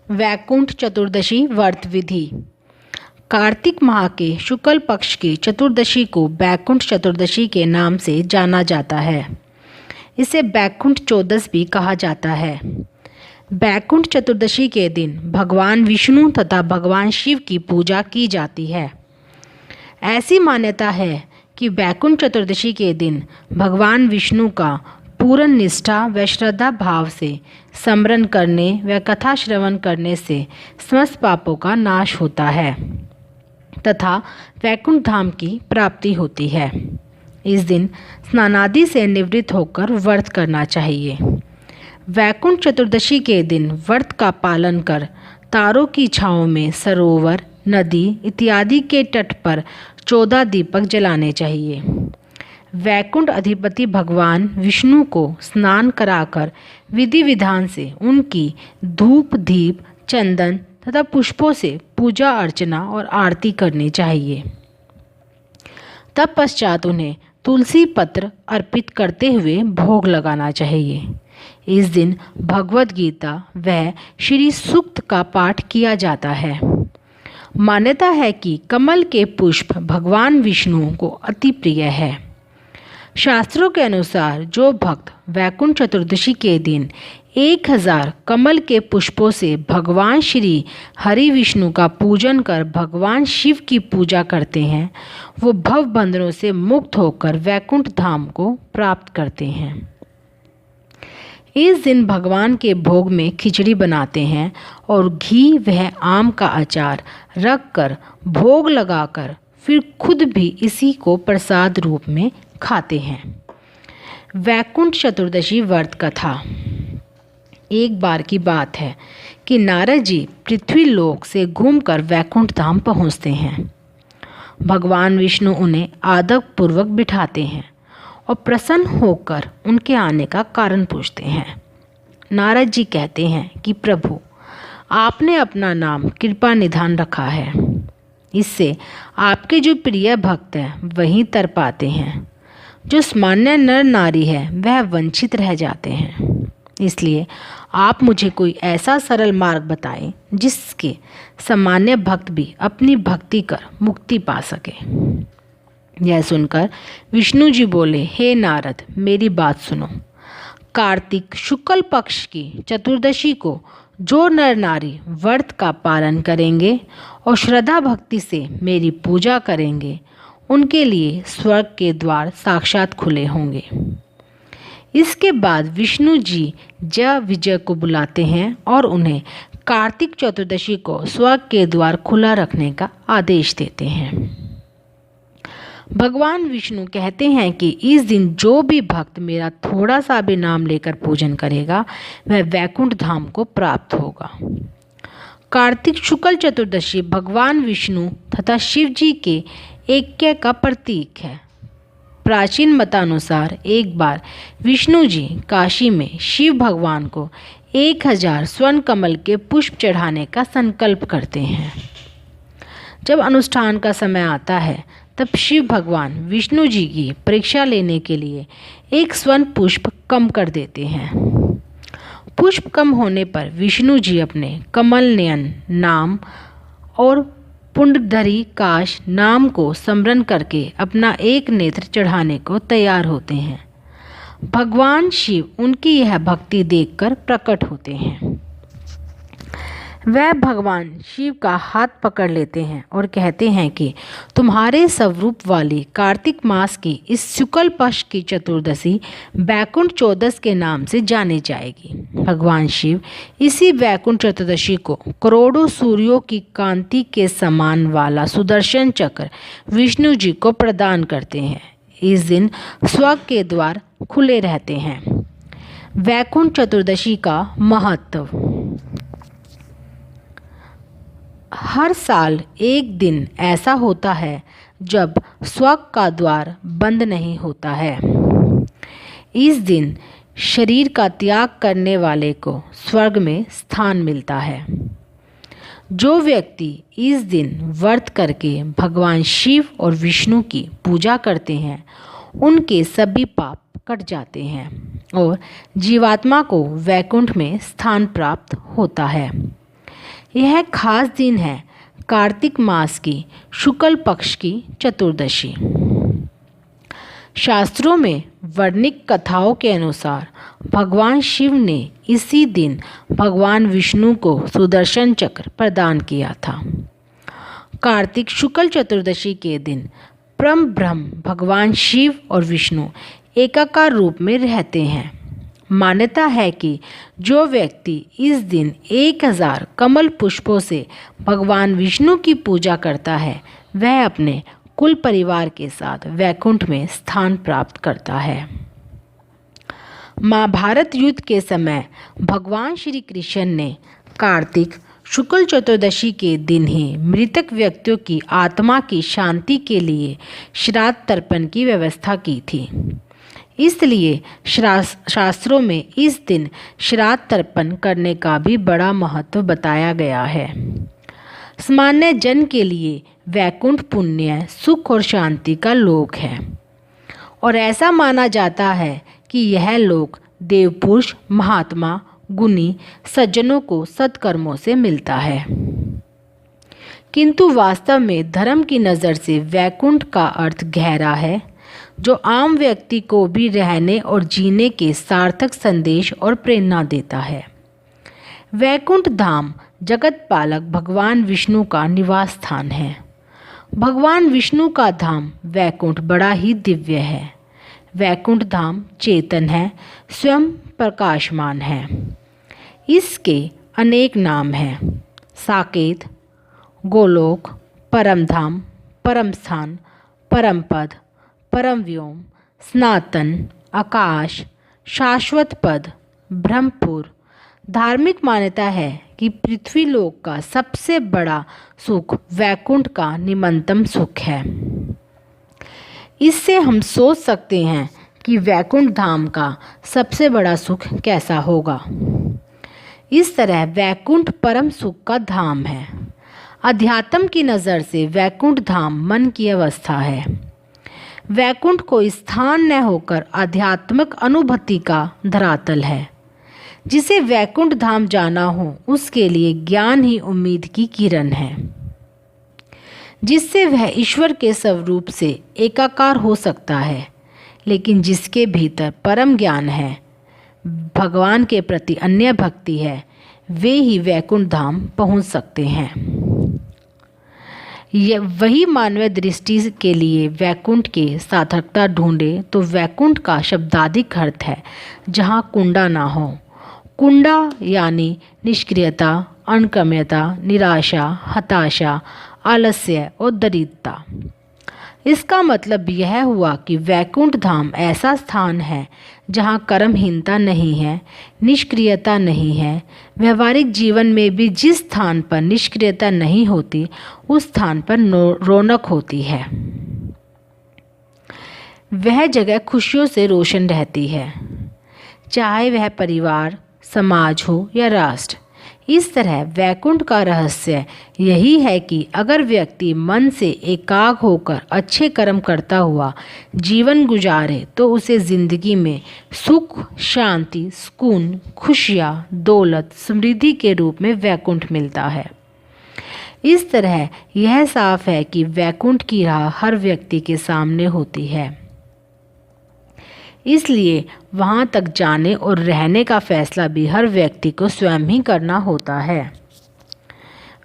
वैकुंठ चतुर्दशी व्रत विधि। कार्तिक माह के शुक्ल पक्ष की चतुर्दशी को वैकुंठ चतुर्दशी के नाम से जाना जाता है। इसे वैकुंठ चौदस भी कहा जाता है। वैकुंठ चतुर्दशी के दिन भगवान विष्णु तथा भगवान शिव की पूजा की जाती है। ऐसी मान्यता है कि वैकुंठ चतुर्दशी के दिन भगवान विष्णु का पूर्ण निष्ठा व श्रद्धा भाव से स्मरण करने व कथा श्रवण करने से समस्त पापों का नाश होता है तथा वैकुंठ धाम की प्राप्ति होती है। इस दिन स्नानादि से निवृत्त होकर व्रत करना चाहिए। वैकुंठ चतुर्दशी के दिन व्रत का पालन कर तारों की छाँव में सरोवर, नदी इत्यादि के तट पर 14 दीपक जलाने चाहिए। वैकुंठ अधिपति भगवान विष्णु को स्नान कराकर विधि विधान से उनकी धूप, दीप, चंदन तथा पुष्पों से पूजा अर्चना और आरती करनी चाहिए। तत्पश्चात उन्हें तुलसी पत्र अर्पित करते हुए भोग लगाना चाहिए। इस दिन भगवद गीता व श्री सूक्त का पाठ किया जाता है। मान्यता है कि कमल के पुष्प भगवान विष्णु को अति प्रिय है। शास्त्रों के अनुसार जो भक्त वैकुंठ चतुर्दशी के दिन 1000 कमल के पुष्पों से भगवान श्री हरि विष्णु का पूजन कर भगवान शिव की पूजा करते हैं, वो भव बंधनों से मुक्त होकर वैकुंठ धाम को प्राप्त करते हैं। इस दिन भगवान के भोग में खिचड़ी बनाते हैं और घी व आम का अचार रख कर भोग लगाकर फिर खुद भी इसी को प्रसाद रूप में खाते हैं। वैकुंठ चतुर्दशी व्रत कथा। एक बार की बात है कि नारद जी पृथ्वी लोक से घूमकर वैकुंठ धाम पहुँचते हैं। भगवान विष्णु उन्हें आदर पूर्वक बिठाते हैं और प्रसन्न होकर उनके आने का कारण पूछते हैं। नारद जी कहते हैं कि प्रभु, आपने अपना नाम कृपा निधान रखा है, इससे आपके जो प्रिय भक्त हैं वहीं तर पाते हैं। जो सामान्य नर नारी है वह वंचित रह जाते हैं। इसलिए आप मुझे कोई ऐसा सरल मार्ग बताएं जिसके सामान्य भक्त भी अपनी भक्ति कर मुक्ति पा सके। यह सुनकर विष्णु जी बोले, हे नारद, मेरी बात सुनो। कार्तिक शुक्ल पक्ष की चतुर्दशी को जो नर नारी व्रत का पालन करेंगे और श्रद्धा भक्ति से मेरी पूजा करेंगे, उनके लिए स्वर्ग के द्वार साक्षात खुले होंगे। इसके बाद विष्णु जी जय विजय को बुलाते हैं और उन्हें कार्तिक चतुर्दशी को स्वर्ग के द्वार खुला रखने का आदेश देते हैं। भगवान विष्णु कहते हैं कि इस दिन जो भी भक्त मेरा थोड़ा सा भी नाम लेकर पूजन करेगा वह वैकुंठ धाम को प्राप्त होगा। कार्तिक शुक्ल चतुर्दशी भगवान विष्णु तथा शिव जी के ऐक्य का प्रतीक है। प्राचीन मतानुसार एक बार विष्णु जी काशी में शिव भगवान को 1000 स्वर्ण कमल के पुष्प चढ़ाने का संकल्प करते हैं। जब अनुष्ठान का समय आता है तब शिव भगवान विष्णु जी की परीक्षा लेने के लिए एक स्वर्ण पुष्प कम कर देते हैं। पुष्प कम होने पर विष्णु जी अपने कमल नयन नाम और पुंडधरी काश नाम को स्मरण करके अपना एक नेत्र चढ़ाने को तैयार होते हैं। भगवान शिव उनकी यह भक्ति देखकर प्रकट होते हैं। वह भगवान शिव का हाथ पकड़ लेते हैं और कहते हैं कि तुम्हारे स्वरूप वाली कार्तिक मास की इस शुक्ल पक्ष की चतुर्दशी वैकुंठ चौदस के नाम से जानी जाएगी। भगवान शिव इसी वैकुंठ चतुर्दशी को करोड़ों सूर्यों की कांति के समान वाला सुदर्शन चक्र विष्णु जी को प्रदान करते हैं। इस दिन स्वर्ग के द्वार खुले रहते हैं। वैकुंठ चतुर्दशी का महत्व। हर साल एक दिन ऐसा होता है जब स्वर्ग का द्वार बंद नहीं होता है। इस दिन शरीर का त्याग करने वाले को स्वर्ग में स्थान मिलता है। जो व्यक्ति इस दिन व्रत करके भगवान शिव और विष्णु की पूजा करते हैं, उनके सभी पाप कट जाते हैं और जीवात्मा को वैकुंठ में स्थान प्राप्त होता है। यह खास दिन है कार्तिक मास की शुक्ल पक्ष की चतुर्दशी। शास्त्रों में वर्णित कथाओं के अनुसार भगवान शिव ने इसी दिन भगवान विष्णु को सुदर्शन चक्र प्रदान किया था। कार्तिक शुक्ल चतुर्दशी के दिन परम ब्रह्म भगवान शिव और विष्णु एकाकार रूप में रहते हैं। मान्यता है कि जो व्यक्ति इस दिन 1000 कमल पुष्पों से भगवान विष्णु की पूजा करता है वह अपने कुल परिवार के साथ वैकुंठ में स्थान प्राप्त करता है। महाभारत युद्ध के समय भगवान श्री कृष्ण ने कार्तिक शुक्ल चतुर्दशी के दिन ही मृतक व्यक्तियों की आत्मा की शांति के लिए श्राद्ध तर्पण की व्यवस्था की थी। इसलिए शास्त्रों में इस दिन श्राद्ध तर्पण करने का भी बड़ा महत्व बताया गया है। सामान्य जन के लिए वैकुंठ पुण्य, सुख और शांति का लोक है और ऐसा माना जाता है कि यह लोक देवपुरुष, महात्मा, गुणी सज्जनों को सत्कर्मों से मिलता है। किंतु वास्तव में धर्म की नज़र से वैकुंठ का अर्थ गहरा है, जो आम व्यक्ति को भी रहने और जीने के सार्थक संदेश और प्रेरणा देता है। वैकुंठ धाम जगत पालक भगवान विष्णु का निवास स्थान है। भगवान विष्णु का धाम वैकुंठ बड़ा ही दिव्य है। वैकुंठ धाम चेतन है, स्वयं प्रकाशमान है। इसके अनेक नाम हैं: साकेत, गोलोक, परम धाम, परम स्थान, परम पद, परम व्योम, सनातन, आकाश, शाश्वत पद, ब्रह्मपुर। धार्मिक मान्यता है कि पृथ्वी लोक का सबसे बड़ा सुख वैकुंठ का निम्नतम सुख है। इससे हम सोच सकते हैं कि वैकुंठ धाम का सबसे बड़ा सुख कैसा होगा। इस तरह वैकुंठ परम सुख का धाम है। अध्यात्म की नज़र से वैकुंठ धाम मन की अवस्था है। वैकुंठ कोई स्थान न होकर आध्यात्मिक अनुभूति का धरातल है। जिसे वैकुंठ धाम जाना हो उसके लिए ज्ञान ही उम्मीद की किरण है, जिससे वह ईश्वर के स्वरूप से एकाकार हो सकता है। लेकिन जिसके भीतर परम ज्ञान है, भगवान के प्रति अन्य भक्ति है, वे ही वैकुंठ धाम पहुंच सकते हैं। वही मानवीय दृष्टि के लिए वैकुंठ के सार्थकता ढूंढे तो वैकुंठ का शाब्दिक अर्थ है जहाँ कुंडा ना हो। कुंडा यानी निष्क्रियता, अनकर्म्यता, निराशा, हताशा, आलस्य और दरिद्रता। इसका मतलब यह हुआ कि वैकुंठ धाम ऐसा स्थान है जहाँ कर्महीनता नहीं है, निष्क्रियता नहीं है। व्यवहारिक जीवन में भी जिस स्थान पर निष्क्रियता नहीं होती उस स्थान पर रौनक होती है। वह जगह खुशियों से रोशन रहती है, चाहे वह परिवार, समाज हो या राष्ट्र। इस तरह वैकुंठ का रहस्य यही है कि अगर व्यक्ति मन से एकाग्र होकर अच्छे कर्म करता हुआ जीवन गुजारे तो उसे जिंदगी में सुख, शांति, सुकून, खुशियाँ, दौलत, समृद्धि के रूप में वैकुंठ मिलता है। इस तरह यह साफ है कि वैकुंठ की राह हर व्यक्ति के सामने होती है, इसलिए वहाँ तक जाने और रहने का फैसला भी हर व्यक्ति को स्वयं ही करना होता है।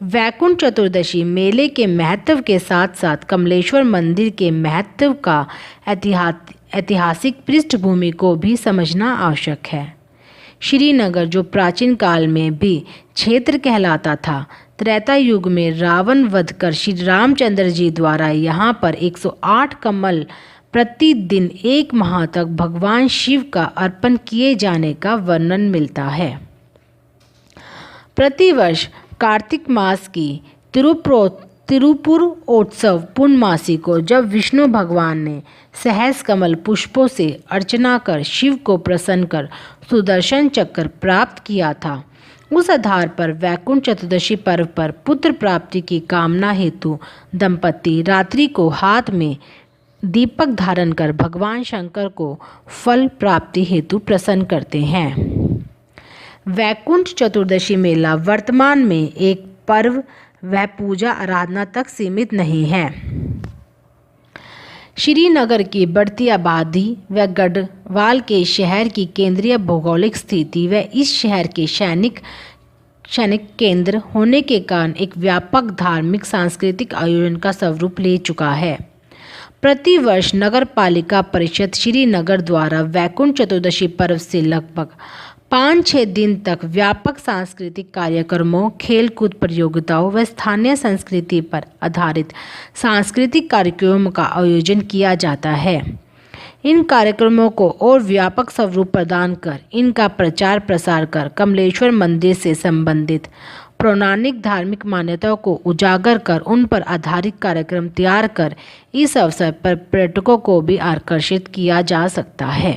वैकुंठ चतुर्दशी मेले के महत्व के साथ साथ कमलेश्वर मंदिर के महत्व का ऐतिहासिक पृष्ठभूमि को भी समझना आवश्यक है। श्रीनगर, जो प्राचीन काल में भी क्षेत्र कहलाता था, त्रेता युग में रावण वध कर श्री रामचंद्र जी द्वारा यहाँ पर 108 कमल प्रतिदिन 1 माह तक भगवान शिव का अर्पण किए जाने का वर्णन मिलता है। प्रतिवर्ष कार्तिक मास की तिरुपुरोत्सव पूर्णमासी को जब विष्णु भगवान ने सहस्र कमल पुष्पों से अर्चना कर शिव को प्रसन्न कर सुदर्शन चक्र प्राप्त किया था, उस आधार पर वैकुंठ चतुर्दशी पर्व पर पुत्र प्राप्ति की कामना हेतु दंपति रात्रि को हाथ में दीपक धारण कर भगवान शंकर को फल प्राप्ति हेतु प्रसन्न करते हैं। वैकुंठ चतुर्दशी मेला वर्तमान में एक पर्व व पूजा आराधना तक सीमित नहीं है। श्रीनगर की बढ़ती आबादी व गढ़वाल के शहर की केंद्रीय भौगोलिक स्थिति व इस शहर के शैक्षणिक केंद्र होने के कारण एक व्यापक धार्मिक सांस्कृतिक आयोजन का स्वरूप ले चुका है। प्रतिवर्ष नगर पालिका परिषद श्रीनगर द्वारा वैकुंठ चतुर्दशी पर्व से लगभग 5-6 दिन तक व्यापक सांस्कृतिक कार्यक्रमों, खेलकूद प्रतियोगिताओं व स्थानीय संस्कृति पर आधारित सांस्कृतिक कार्यक्रमों का आयोजन किया जाता है। इन कार्यक्रमों को और व्यापक स्वरूप प्रदान कर इनका प्रचार प्रसार कर कमलेश्वर मंदिर से संबंधित पौराणिक धार्मिक मान्यताओं को उजागर कर उन पर आधारित कार्यक्रम तैयार कर इस अवसर पर पर्यटकों को भी आकर्षित किया जा सकता है।